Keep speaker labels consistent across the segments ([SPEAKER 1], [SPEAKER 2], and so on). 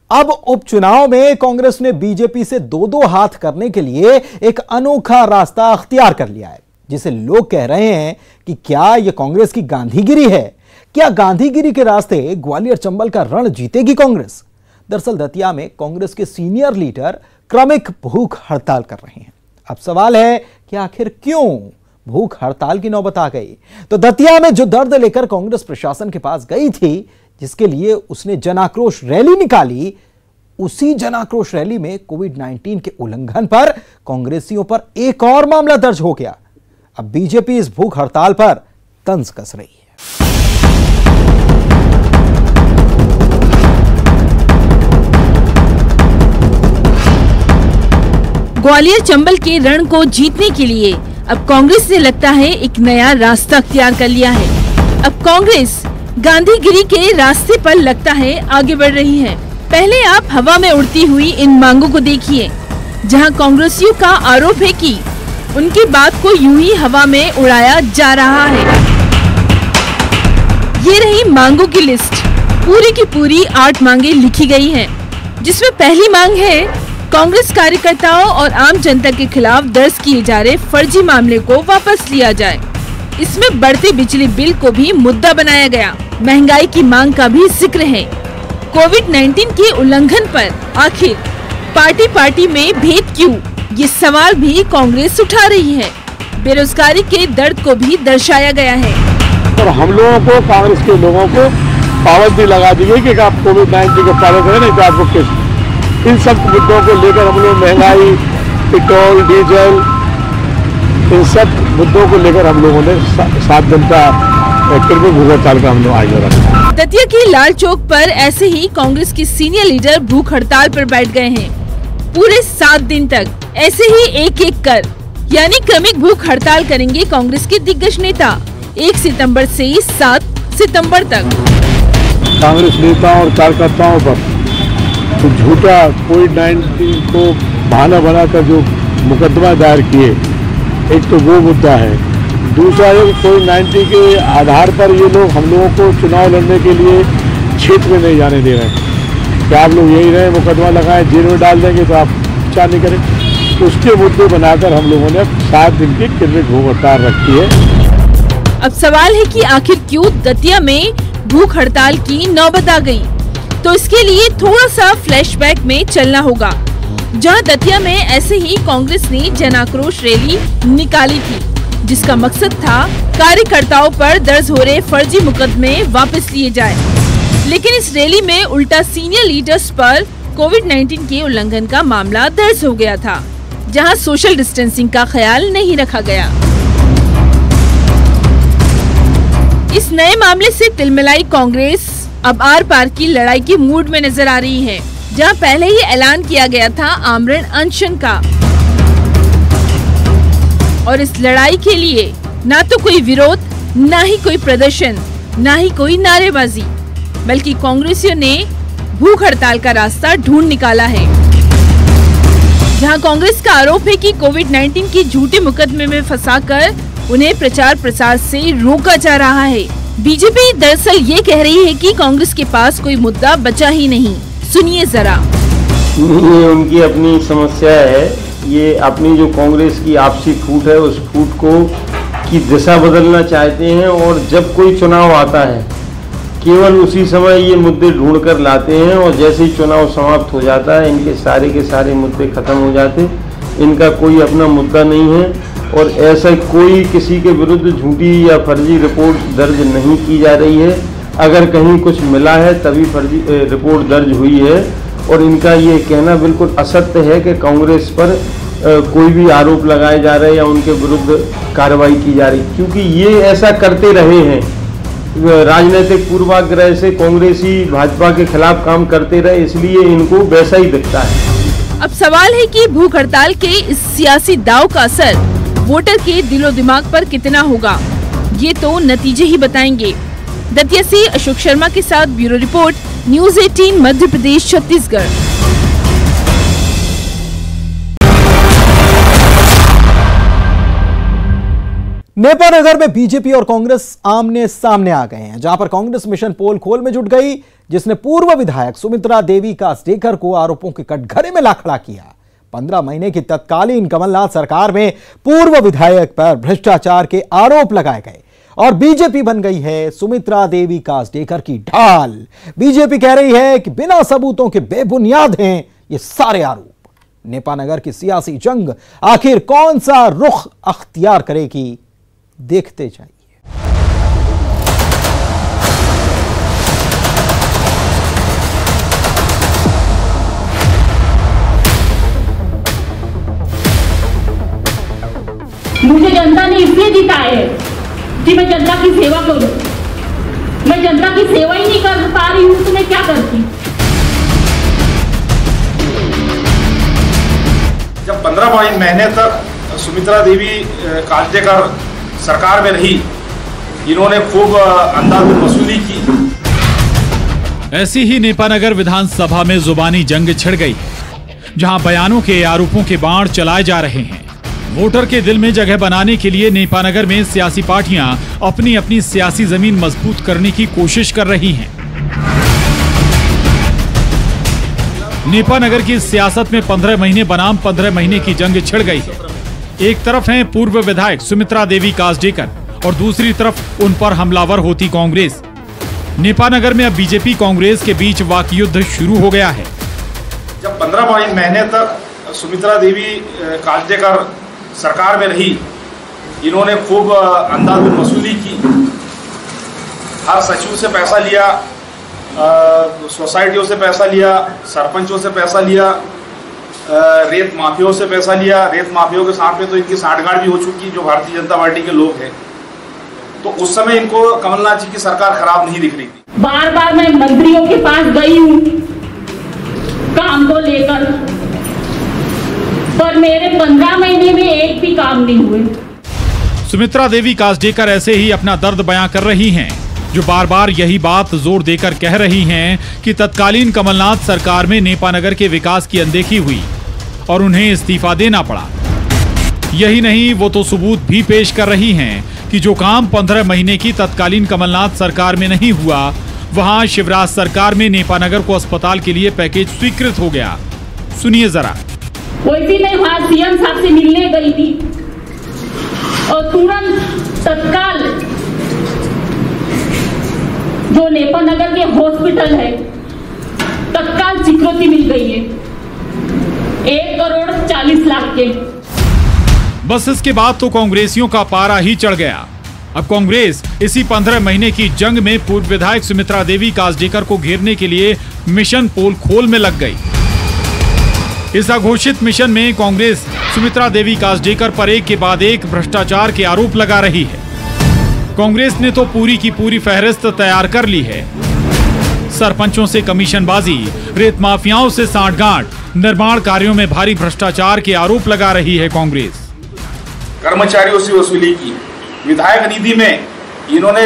[SPEAKER 1] अब उपचुनाव में कांग्रेस ने बीजेपी से दो दो हाथ करने के लिए एक अनोखा रास्ता अख्तियार कर लिया है, जिसे लोग कह रहे हैं कि क्या यह कांग्रेस की गांधीगिरी है। क्या गांधीगिरी के रास्ते ग्वालियर चंबल का रण जीतेगी कांग्रेस? दरअसल दतिया में कांग्रेस के सीनियर लीडर क्रमिक भूख हड़ताल कर रहे हैं। अब सवाल है कि आखिर क्यों भूख हड़ताल की नौबत आ गई? तो दतिया में जो दर्द लेकर कांग्रेस प्रशासन के पास गई थी, जिसके लिए उसने जन आक्रोश रैली निकाली, उसी जन आक्रोश रैली में कोविड-19 के उल्लंघन पर कांग्रेसियों पर एक और मामला दर्ज हो गया। अब बीजेपी इस भूख हड़ताल पर तंज कस रही है।
[SPEAKER 2] ग्वालियर चंबल के रण को जीतने के लिए अब कांग्रेस ने लगता है एक नया रास्ता अख्तियार कर लिया है। अब कांग्रेस गांधीगिरी के रास्ते पर लगता है आगे बढ़ रही है। पहले आप हवा में उड़ती हुई इन मांगों को देखिए, जहां कांग्रेसियों का आरोप है कि उनकी बात को यूं ही हवा में उड़ाया जा रहा है। ये रही मांगों की लिस्ट। पूरी की पूरी 8 मांगे लिखी गई हैं, जिसमें पहली मांग है कांग्रेस कार्यकर्ताओं और आम जनता के खिलाफ दर्ज किए जा रहे फर्जी मामले को वापस लिया जाए। इसमें बढ़ते बिजली बिल को भी मुद्दा बनाया गया। महंगाई की मांग का भी जिक्र है। कोविड-19 के उल्लंघन पर आखिर पार्टी पार्टी में भेद क्यों, ये सवाल भी कांग्रेस उठा रही है। बेरोजगारी के दर्द को भी दर्शाया गया है।
[SPEAKER 3] और हम लोगों को, कांग्रेस के लोगों को पाबंदी लगा दी गई कि आप कोविड-19 को पालन करें, नहीं तो आपको किस। इन सब मुद्दों को लेकर हम लोग महंगाई, पेट्रोल, डीजल, इन सब मुद्दों को लेकर हम लोगों ने 7 दिन का भूख हड़ताल का हम लोग आयोजन रखा।
[SPEAKER 2] दतिया के लाल चौक पर ऐसे ही कांग्रेस के सीनियर लीडर भूख हड़ताल पर बैठ गए हैं। पूरे 7 दिन तक ऐसे ही एक एक कर, यानी क्रमिक भूख हड़ताल करेंगे कांग्रेस के दिग्गज नेता 1 सितंबर से 7 सितंबर तक।
[SPEAKER 3] कांग्रेस नेताओं और कार्यकर्ताओं पर तो झूठा कोविड-19 को बहाना बनाकर जो मुकदमा दायर किए, एक तो वो मुद्दा है। दूसरा है कोविड-19 के आधार पर ये लोग हम लोगों को चुनाव लड़ने के लिए क्षेत्र में नहीं जाने दे रहे हैं। क्या आप लोग यही रहे मुकदमा लगाएं, जेल में डाल देंगे तो आप विचार नहीं करें। उसके मुद्दे बनाकर हम लोगों ने 7 दिन की क्रमिक भूख हड़ताल रखी है।
[SPEAKER 2] अब सवाल है कि आखिर क्यों दतिया में भूख हड़ताल की नौबत आ गई? तो इसके लिए थोड़ा सा फ्लैशबैक में चलना होगा, जहां दतिया में ऐसे ही कांग्रेस ने जन आक्रोश रैली निकाली थी, जिसका मकसद था कार्यकर्ताओं पर दर्ज हो रहे फर्जी मुकदमे वापस लिए जाए। लेकिन इस रैली में उल्टा सीनियर लीडर्स पर कोविड-19 के उल्लंघन का मामला दर्ज हो गया था, जहां सोशल डिस्टेंसिंग का ख्याल नहीं रखा गया। इस नए मामले से तिलमिलाई कांग्रेस अब आर पार की लड़ाई के मूड में नजर आ रही है, जहां पहले ही ऐलान किया गया था आमरण अनशन का। और इस लड़ाई के लिए ना तो कोई विरोध, ना ही कोई प्रदर्शन, ना ही कोई नारेबाजी, बल्कि कांग्रेसियों ने भूख हड़ताल का रास्ता ढूंढ निकाला है। जहां कांग्रेस का आरोप है कि कोविड-19 के झूठे मुकदमे में फंसाकर उन्हें प्रचार प्रसार से रोका जा रहा है। बीजेपी दरअसल ये कह रही है कि कांग्रेस के पास कोई मुद्दा बचा ही नहीं। सुनिए जरा।
[SPEAKER 4] ये उनकी अपनी समस्या है। ये अपनी जो कांग्रेस की आपसी फूट है, उस फूट को की दिशा बदलना चाहते हैं, और जब कोई चुनाव आता है केवल उसी समय ये मुद्दे ढूंढ कर लाते हैं, और जैसे ही चुनाव समाप्त हो जाता है इनके सारे के सारे मुद्दे खत्म हो जाते। इनका कोई अपना मुद्दा नहीं है, और ऐसा कोई किसी के विरुद्ध झूठी या फर्जी रिपोर्ट दर्ज नहीं की जा रही है। अगर कहीं कुछ मिला है तभी फर्जी रिपोर्ट दर्ज हुई है। और इनका ये कहना बिल्कुल असत्य है कि कांग्रेस पर कोई भी आरोप लगाए जा रहे हैं या उनके विरुद्ध कार्रवाई की जा रही, क्योंकि ये ऐसा करते रहे हैं। राजनीतिक पूर्वाग्रह से कांग्रेसी भाजपा के खिलाफ काम करते रहे, इसलिए इनको वैसा ही दिखता है।
[SPEAKER 2] अब सवाल है कि भूख हड़ताल के इस सियासी दांव का असर वोटर के दिलो दिमाग पर कितना होगा, ये तो नतीजे ही बताएंगे। दतिया से अशोक शर्मा के साथ bureau report, news 18 Madhya Pradesh Chhattisgarh.
[SPEAKER 1] Nepanagar में बीजेपी और कांग्रेस आमने सामने आ गए हैं, जहां पर कांग्रेस मिशन पोल खोल में जुट गई, जिसने पूर्व विधायक सुमित्रा देवी कास्डेकर को आरोपों के कटघरे में ला खड़ा किया। 15 महीने की तत्कालीन कमलनाथ सरकार में पूर्व विधायक पर भ्रष्टाचार के आरोप लगाए गए और बीजेपी बन गई है सुमित्रा देवी कास्डेकर की ढाल। बीजेपी कह रही है कि बिना सबूतों के बेबुनियाद हैं ये सारे आरोप। नेपानगर की सियासी जंग आखिर कौन सा रुख अख्तियार करेगी, देखते जाइए।
[SPEAKER 5] मुझे जनता ने इसलिए जिताया है कि मैं जनता की सेवा करूं। मैं जनता की सेवा ही नहीं कर पा रही हूं तो मैं क्या करती।
[SPEAKER 6] जब 15 महीने तक सुमित्रा देवी कास्डेकर सरकार में रही, इन्होंने खूब अंधाधुंध वसूली की।
[SPEAKER 7] ऐसी ही नेपानगर विधानसभा में जुबानी जंग छिड़ गई, जहां बयानों के आरोपों के बाण चलाए जा रहे हैं। वोटर के दिल में जगह बनाने के लिए नेपानगर में सियासी पार्टियां अपनी अपनी सियासी जमीन मजबूत करने की कोशिश कर रही हैं। नेपानगर की सियासत में 15 महीने बनाम 15 महीने की जंग छिड़ गई है। एक तरफ हैं पूर्व विधायक सुमित्रा देवी कास्डेकर और दूसरी तरफ उन पर हमलावर होती कांग्रेस। नेपानगर में अब बीजेपी कांग्रेस के बीच वाकयुद्ध शुरू हो गया है।
[SPEAKER 6] जब 15 महीने तक सुमित्रा देवी कास्डेकर सरकार में रही, इन्होंने खूब अंधाधुंध वसूली की। हर सचिव से पैसा लिया, सोसाइटियों से पैसा लिया, सरपंचों से पैसा लिया, रेत माफियों से पैसा लिया। रेत माफियों के साथ में तो इनकी साठगांठ भी हो चुकी, जो भारतीय जनता पार्टी के लोग हैं। तो उस समय इनको कमलनाथ जी की सरकार खराब नहीं दिख रही थी।
[SPEAKER 5] बार बार मैं मंत्रियों के पास गई हूँ काम को लेकर, पर मेरे 15 महीने में एक भी काम नहीं हुए।
[SPEAKER 7] सुमित्रा देवी कास्डेकर ऐसे ही अपना दर्द बयां कर रही हैं, जो बार बार यही बात जोर देकर कह रही हैं कि तत्कालीन कमलनाथ सरकार में नेपानगर के विकास की अनदेखी हुई और उन्हें इस्तीफा देना पड़ा। यही नहीं, वो तो सबूत भी पेश कर रही हैं कि जो काम 15 महीने की तत्कालीन कमलनाथ सरकार में नहीं हुआ, वहां शिवराज सरकार में नेपानगर को अस्पताल के लिए पैकेज स्वीकृत हो गया। सुनिए जरा।
[SPEAKER 5] वैसे मैं वहां सीएम साहब से मिलने गई थी और तुरंत तत्काल जो नेपानगर के हॉस्पिटल है, तत्काल स्वीकृति मिल गई है 1,40,00,000 के।
[SPEAKER 7] बस इसके बाद तो कांग्रेसियों का पारा ही चढ़ गया। अब कांग्रेस इसी 15 महीने की जंग में पूर्व विधायक सुमित्रा देवी कास्डेकर को घेरने के लिए मिशन पोल खोल में लग गई। इस अघोषित मिशन में कांग्रेस सुमित्रा देवी कास्डेकर पर एक के बाद एक भ्रष्टाचार के आरोप लगा रही है। कांग्रेस ने तो पूरी की पूरी फहरिस्त तैयार कर ली है। सरपंचों से कमीशनबाजी, रेत माफियाओं से सांठगांठ, निर्माण कार्यों में भारी भ्रष्टाचार के आरोप लगा रही है कांग्रेस।
[SPEAKER 6] कर्मचारियों से वसूली की, विधायक निधि में इन्होंने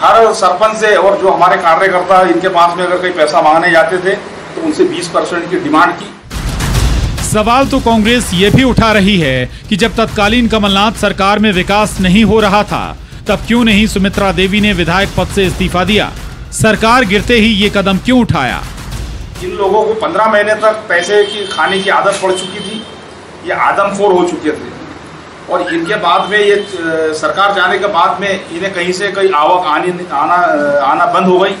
[SPEAKER 6] हर सरपंच से और जो हमारे कार्यकर्ता इनके पास में अगर कोई पैसा मांगने जाते थे तो उनसे 20% की डिमांड की।
[SPEAKER 7] सवाल तो कांग्रेस ये भी उठा रही है कि जब तत्कालीन कमलनाथ सरकार में विकास नहीं हो रहा था, तब क्यों नहीं सुमित्रा देवी ने विधायक पद से इस्तीफा दिया? सरकार गिरते ही ये कदम क्यों उठाया?
[SPEAKER 6] इन लोगों को 15 महीने तक पैसे की खाने की आदत पड़ चुकी थी, ये आदमखोर हो चुके थे और इनके बाद में ये सरकार जाने के बाद में इन्हें कहीं से कहीं आवक आना बंद हो गई।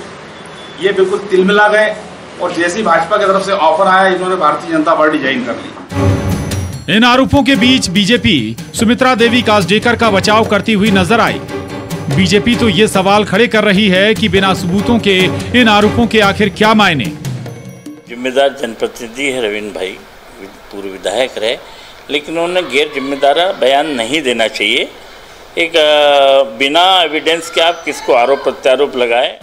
[SPEAKER 6] ये बिल्कुल तिलमिला गए और जैसे ही भाजपा की तरफ से ऑफर आया, इन्होंने भारतीय जनता पार्टी ज्वाइन कर ली।
[SPEAKER 7] इन आरोपों के बीच बीजेपी सुमित्रा देवी कास्डेकर का बचाव करती हुई नजर आई। बीजेपी तो ये सवाल खड़े कर रही है कि बिना सबूतों के इन आरोपों के आखिर क्या मायने?
[SPEAKER 8] जिम्मेदार जनप्रतिनिधि है रविंद्र भाई, पूर्व विधायक रहे, लेकिन उन्होंने गैर जिम्मेदार बयान नहीं देना चाहिए। एक बिना एविडेंस के आप किसको आरोप प्रत्यारोप लगाए।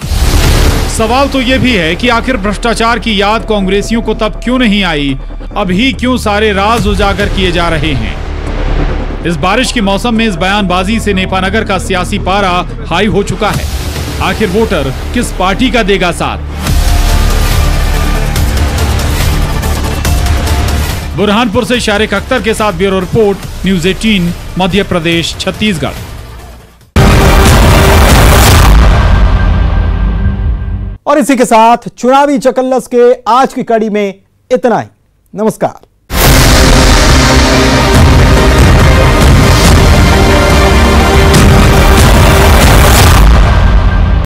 [SPEAKER 7] सवाल तो ये भी है कि आखिर भ्रष्टाचार की याद कांग्रेसियों को तब क्यों नहीं आई? अभी क्यों सारे राज उजागर किए जा रहे हैं? इस बारिश के मौसम में इस बयानबाजी से नेपानगर का सियासी पारा हाई हो चुका है। आखिर वोटर किस पार्टी का देगा साथ? बुरहानपुर से शारिक अख्तर के साथ bureau report, news 18 Madhya Pradesh Chhattisgarh.
[SPEAKER 1] और इसी के साथ चुनावी चकल्लस के आज की कड़ी में इतना ही। नमस्कार।